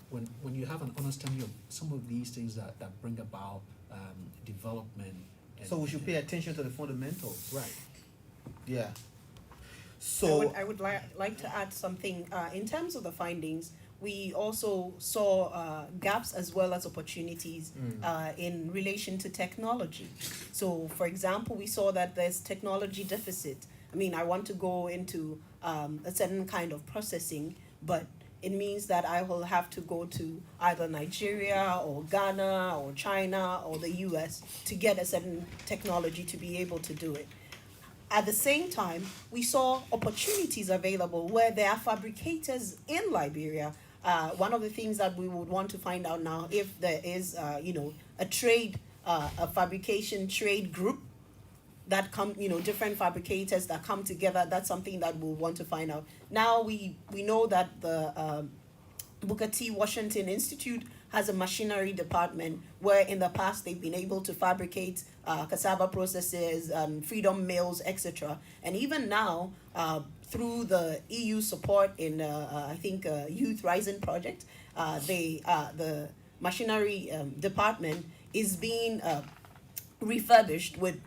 when you have an understanding of some of these things that bring about development. So we should pay attention to the fundamentals. Right. Yeah. So I would like to add something. In terms of the findings, we also saw gaps as well as opportunities in relation to technology. So, for example, we saw that there's technology deficit. I mean, I want to go into a certain kind of processing, but it means that I will have to go to either Nigeria or Ghana or China or the US to get a certain technology to be able to do it. At the same time, we saw opportunities available where there are fabricators in Liberia. One of the things that we would want to find out now, if there is, a trade, a fabrication trade group that come, different fabricators that come together, that's something that we'll want to find out. Now we know that the Booker T. Washington Institute has a machinery department where in the past they've been able to fabricate cassava processes, freedom mills, etc. And even now, through the EU support in, I think, Youth Rising Project, the machinery department is being refurbished with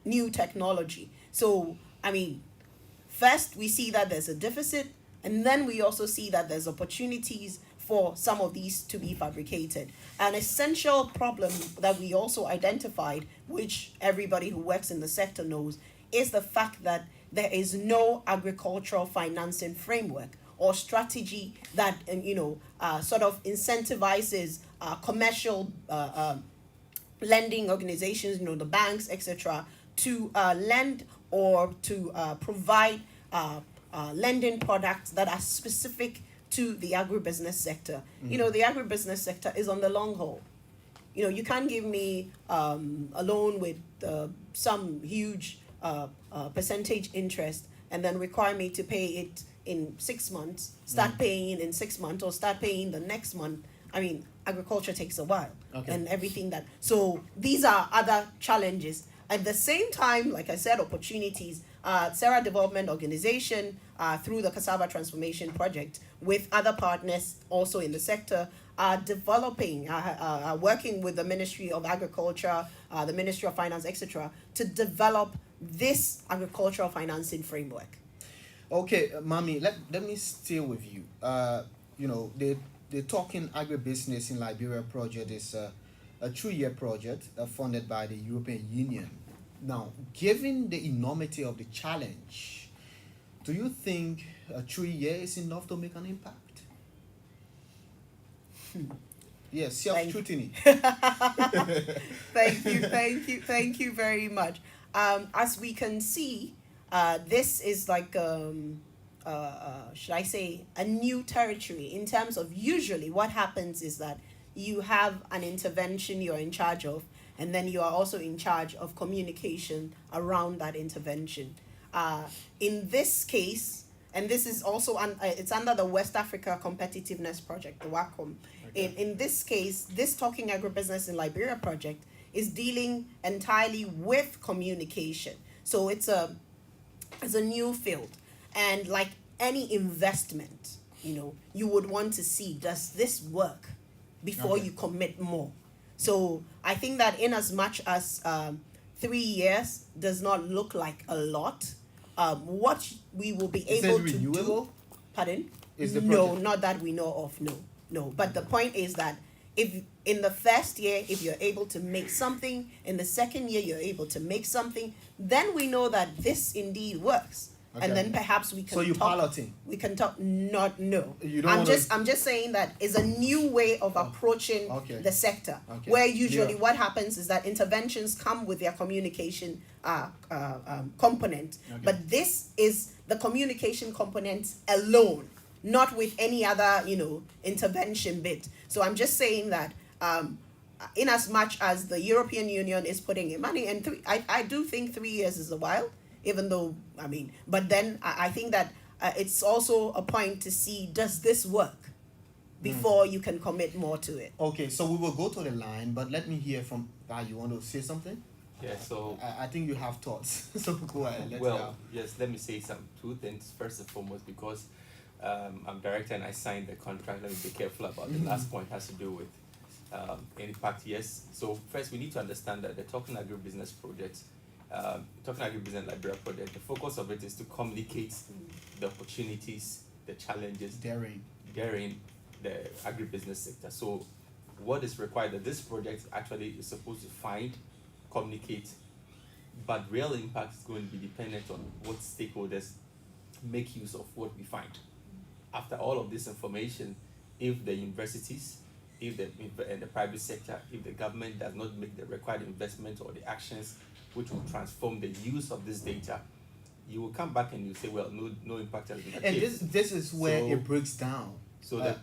new technology. So, I mean, first we see that there's a deficit, and then we also see that there's opportunities for some of these to be fabricated. An essential problem that we also identified, which everybody who works in the sector knows, is the fact that there is no agricultural financing framework or strategy that sort of incentivizes commercial lending organizations, the banks, etc., to lend or to provide lending products that are specific to the agribusiness sector. Mm-hmm. The agribusiness sector is on the long haul. You can't give me a loan with some huge percentage interest and then require me to pay it in 6 months, start paying in 6 months, or start paying the next month. I mean, agriculture takes a while. Okay. And everything that. So these are other challenges. At the same time, like I said, opportunities. Cerath Development Organization, through the Cassava Transformation Project, with other partners also in the sector, are developing, working with the Ministry of Agriculture, the Ministry of Finance, etc., to develop this agricultural financing framework. Okay, Mami, let me stay with you. The Talking Agribusiness in Liberia project is a 2-year project funded by the European Union. Now, given the enormity of the challenge, do you think 3 years is enough to make an impact? Yes, self-scrutiny. Thank you very much. As we can see, this is like, should I say, a new territory in terms of usually what happens is that you have an intervention you're in charge of, and then you are also in charge of communication around that intervention. In this case, and this is also, it's under the West Africa Competitiveness Project, the WACOM. Okay. In this case, this Talking Agribusiness in Liberia project is dealing entirely with communication. So it's a new field. And like any investment, you would want to see, does this work before you commit more? So I think that in as much as 3 years does not look like a lot, what we will be able to do. Pardon? No, not that we know of. No. But the point is that if in the first year, if you're able to make something, in the second year you're able to make something, then we know that this indeed works. Okay. And then perhaps we can. So you're piloting. We can talk. Not no. You don't I'm just saying that is a new way of approaching the sector. Okay. Where usually what happens is that interventions come with their communication component, but this is the communication component alone, not with any other intervention bit. So I'm just saying that in as much as the European Union is putting in money, and I do think 3 years is a while. Even though, but then I think that it's also a point to see, does this work before you can commit more to it? Okay, so we will go to the line, but let me hear from, you want to say something? Yeah, so... I think you have thoughts, so go ahead. Yes, let me say 2 things. First and foremost, because I'm director and I signed the contract. Let me be careful about the last point, has to do with impact. Yes. So first we need to understand that the Talking Agribusiness project, Talking Agribusiness Liberia project, the focus of it is to communicate the opportunities, the challenges Daring. during the agribusiness sector. So what is required that this project actually is supposed to find, communicate, but real impact is going to be dependent on what stakeholders make use of what we find. After all of this information, if the universities, if the private sector, if the government does not make the required investment or the actions which will transform the use of this data, you will come back and you say, well, no impact has been achieved. And this is where So- it breaks down. So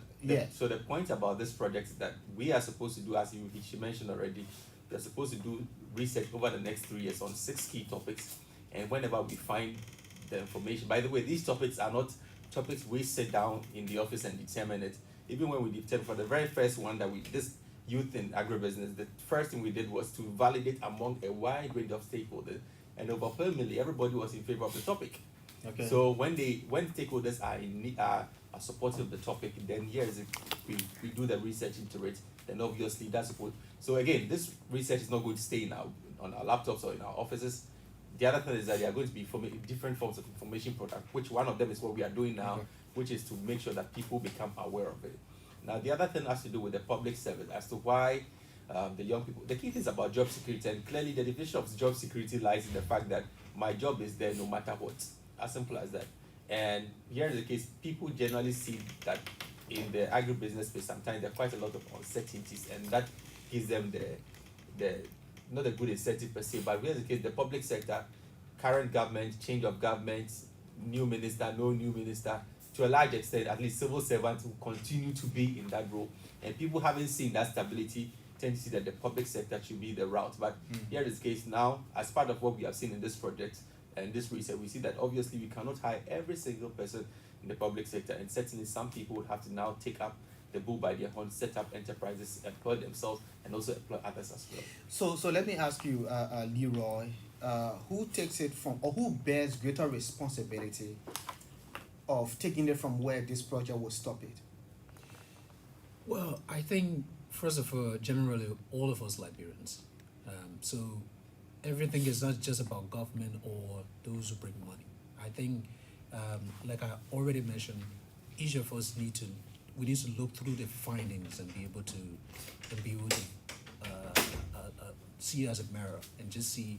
so the point about this project is that we are supposed to do, as she mentioned already, we are supposed to do research over the next 3 years on 6 key topics. And whenever we find the information, by the way, these topics are not topics we sit down in the office and determine it. Even when we determined for the very first one that this youth in agribusiness, the first thing we did was to validate among a wide range of stakeholders, and overwhelmingly everybody was in favor of the topic. Okay. So when stakeholders are supportive of the topic, then we do the research into it. Then obviously that's supposed. So again, this research is not going to stay on our laptops or in our offices. The other thing is that there are going to be different forms of information product, which one of them is what we are doing now, which is to make sure that people become aware of it. Now the other thing has to do with the public service as to why the young people. The key thing is about job security, and clearly the definition of job security lies in the fact that my job is there no matter what. As simple as that. And here is the case, people generally see that in the agribusiness space sometimes there are quite a lot of uncertainties, and that gives them the not a good incentive per se, but here is the case, the public sector, current government, change of government, new minister, no new minister, to a large extent, at least civil servants will continue to be in that role. And people haven't seen that stability, tend to see that the public sector should be the route. But here is the case now, as part of what we have seen in this project and this research, we see that obviously we cannot hire every single person in the public sector, and certainly some people would have to now take up the bull by their horn, set up enterprises, employ themselves, and also employ others as well. So let me ask you, Leroy, who takes it from, or who bears greater responsibility of taking it from where this project will stop it? Well, I think, first of all, generally, all of us Liberians. So everything is not just about government or those who bring money. I think, like I already mentioned, each of us need to look through the findings and be able to see as a mirror and just see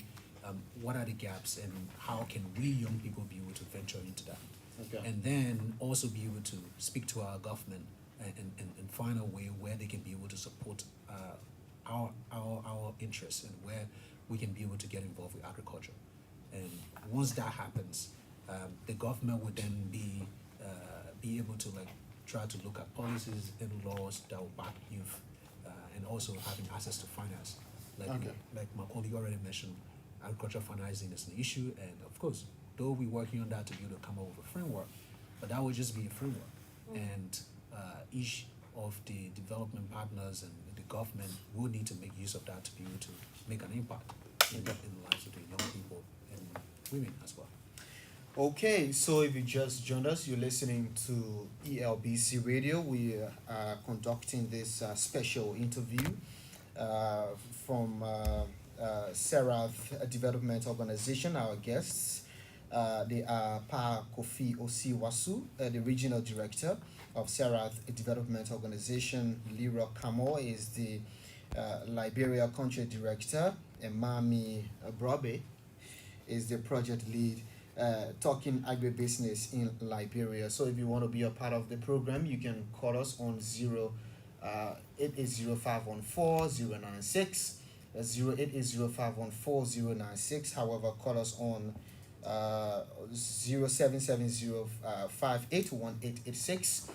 what are the gaps and how can we young people be able to venture into that. Okay. And then also be able to speak to our government and find a way where they can be able to support our interests and where we can be able to get involved with agriculture. And once that happens, the government would then be able to try to look at policies and laws that will back youth, and also having access to finance. Like my colleague already mentioned, agriculture financing is an issue, and of course, though we're working on that to be able to come up with a framework, but that would just be a framework. And each of the development partners and the government will need to make use of that to be able to make an impact in the lives of the young people and women as well. Okay, so if you just joined us, you're listening to ELBC Radio. We are conducting this special interview from Cerath Development Organization. Our guests, they are Pa Kofi Osiwasu, the Regional Director of Cerath Development Organization. Leroy Kamo is the Liberia Country Director, and Mami Brobe is the Project Lead. Talking agribusiness in Liberia. So if you want to be a part of the program, you can call us on 080514096, 080514096. However, call us on 0770581886,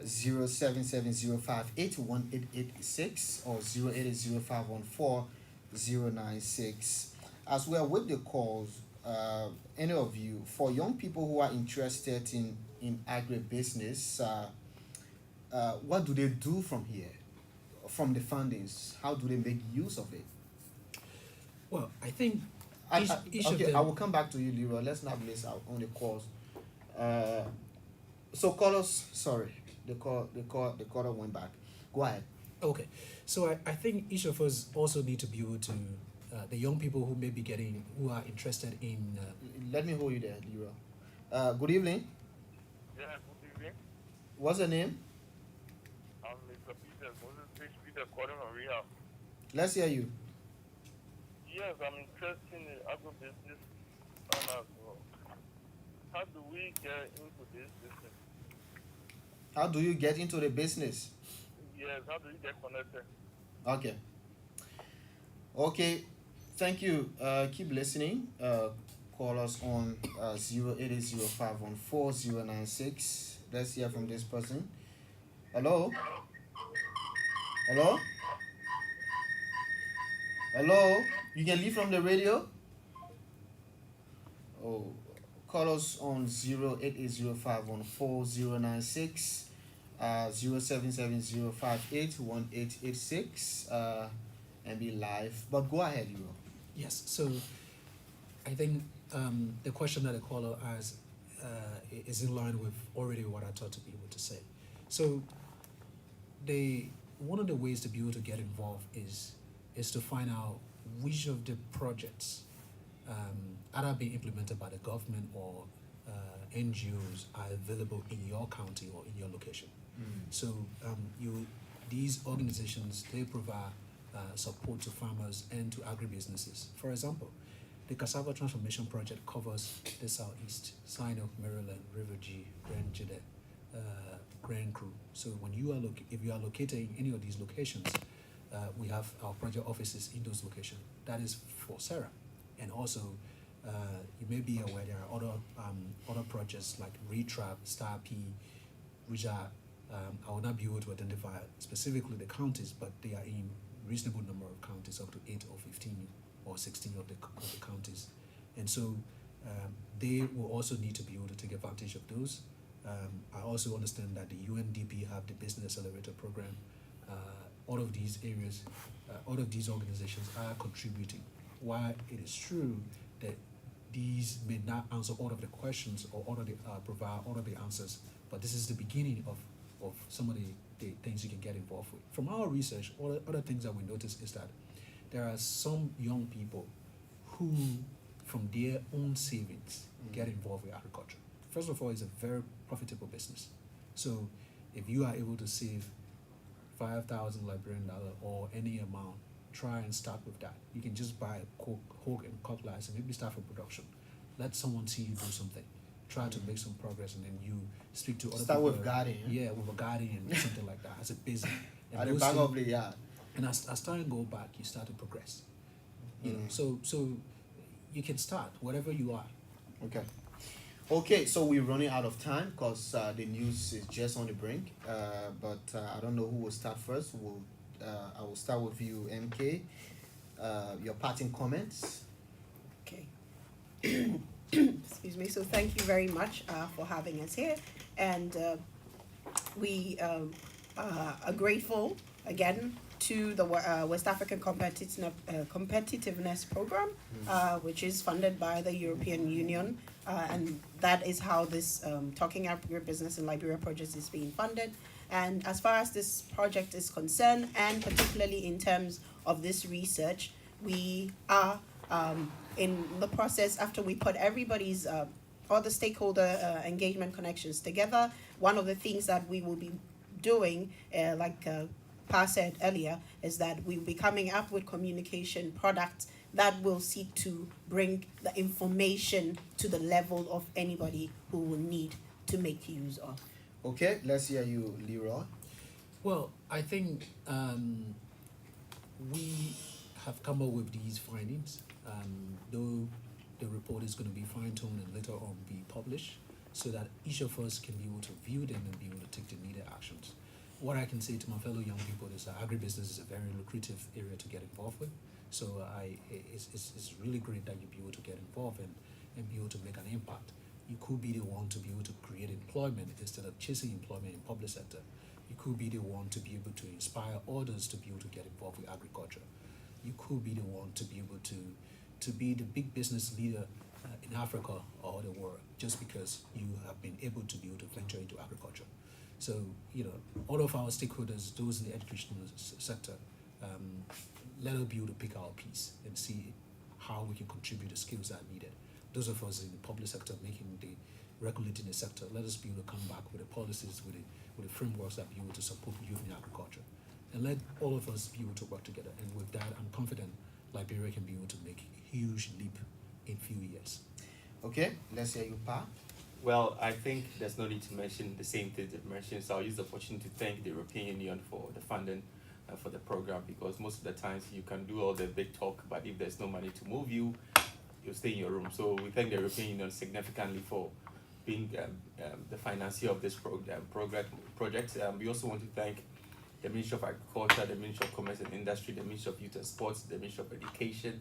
0770581886, or 080514096. As we are with the calls, any of you, for young people who are interested in agribusiness, what do they do from here, from the fundings? How do they make use of it? Well, I think each of okay, them. I will come back to you, Leroy. Let's not miss out on the calls. So call us. Sorry, the caller went back. Go ahead. Okay, so I think each of us also need to be able to, the young people who may be who are interested in, Let me hold you there, Leroy. Good evening. Yeah, good evening. What's your name? I'm Mr. Peter, Moses H. Peter calling from Rehab. Let's hear you. Yes, I'm interested in the agribusiness and as well. How do we get into this business? How do you get into the business? Yes, how do you get connected? Okay. Okay. Thank you. Keep listening. Call us on 08005140096. Let's hear from this person. Hello? Hello? Hello? You can leave from the radio? Oh, call us on 080514096, 0770581886, and be live. But go ahead, Euro. yes, so I think the question that the caller has is in line with already what I thought to be able to say. So one of the ways to be able to get involved is to find out which of the projects either being implemented by the government or NGOs are available in your county or in your location. So these organizations, they provide support to farmers and to agribusinesses. For example, the Cassava Transformation Project covers the Southeast, Sinop, Maryland, River G, Grand Jide, Grand Cru. So when if you are located in any of these locations, we have our project offices in those locations. That is for Cerath. And also, you may be aware there are other projects like Retrap, Star P, which are, I will not be able to identify specifically the counties, but they are in reasonable number of counties, up to 8 or 15 or 16 of the counties. And so they will also need to be able to take advantage of those. I also understand that the UNDP have the Business Accelerator Program. All of these areas, all of these organizations are contributing. While it is true that these may not answer all of the questions or provide all of the answers, but this is the beginning of some of the things you can get involved with. From our research, other things that we notice is that there are some young people who, from their own savings, get involved with agriculture. First of all, it's a very profitable business. So if you are able to save $5,000 Liberian or any amount, try and start with that. You can just buy a hog and cock license, maybe start from production. Let someone see you do something. Try to make some progress, and then you speak to other Start people. with guarding. Yeah, with a guardian, something like that, as a business. At the those back things- of the yard. and as time go back, you start to progress. You know, so you can start wherever you are. Okay. Okay, so we're running out of time because the news is just on the brink. But I don't know who will start first. I will start with you, MK. Your parting comments. Okay. Excuse me. So thank you very much for having us here, and we are grateful again to the West African Competitiveness Program, which is funded by the European Union, and that is how this Talking Agribusiness in Liberia project is being funded. And as far as this project is concerned, and particularly in terms of this research, we are in the process, after we put everybody's all the stakeholder engagement connections together. One of the things that we will be doing, like Pa said earlier, is that we'll be coming up with communication products that will seek to bring the information to the level of anybody who will need to make use of. Okay, let's hear you, Leroy. Well, I think we have come up with these findings, though the report is going to be fine-tuned and later on be published, so that each of us can be able to view them and be able to take the needed actions. What I can say to my fellow young people is that agribusiness is a very lucrative area to get involved with. So it's really great that you be able to get involved and be able to make an impact. You could be the one to be able to create employment instead of chasing employment in public sector. You could be the one to be able to inspire others to be able to get involved with agriculture. You could be the one to be able to be the big business leader in Africa or the world just because you have been able to venture into agriculture. So, all of our stakeholders, those in the educational sector, let us be able to pick our piece and see how we can contribute the skills that are needed. Those of us in the public sector regulating the sector, let us be able to come back with the policies, with the frameworks that be able to support youth in agriculture. And let all of us be able to work together. And with that, I'm confident Liberia can be able to make a huge leap in few years. Okay, let's hear you, Pa. Well, I think there's no need to mention the same things they've mentioned, so I'll use the opportunity to thank the European Union for the funding for the program, because most of the times you can do all the big talk, but if there's no money to move you, you'll stay in your room. So we thank the European Union significantly for being the financier of this project. We also want to thank the Ministry of Agriculture, the Ministry of Commerce and Industry, the Ministry of Youth and Sports, the Ministry of Education,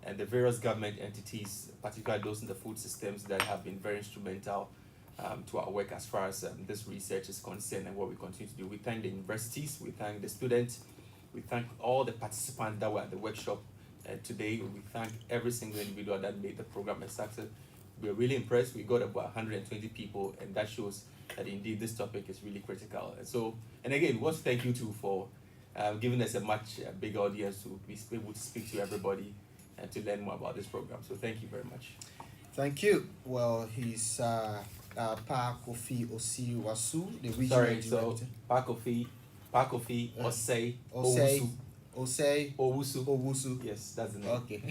and the various government entities, particularly those in the food systems, that have been very instrumental to our work as far as this research is concerned and what we continue to do. We thank the universities, we thank the students, we thank all the participants that were at the workshop today. We thank every single individual that made the program a success. We are really impressed. We got about 120 people, and that shows that indeed this topic is really critical. And again, we want to thank you too for giving us a much bigger audience to be able to speak to everybody and to learn more about this program. So thank you very much. Thank you. Well, he's Pa Kofi Osiwasu, the regional director. So Pa Kofi Osei Owusu. Yes, that's the name. Okay.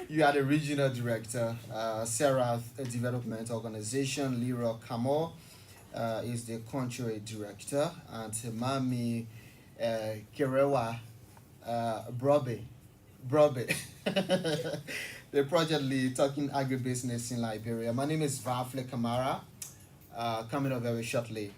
You are the regional director. Cerath Development Organization. Leroy Kamo is the country director, and Mami Kerewa Brobe, the project lead talking agribusiness in Liberia. My name is Vafle Kamara. Coming up very shortly.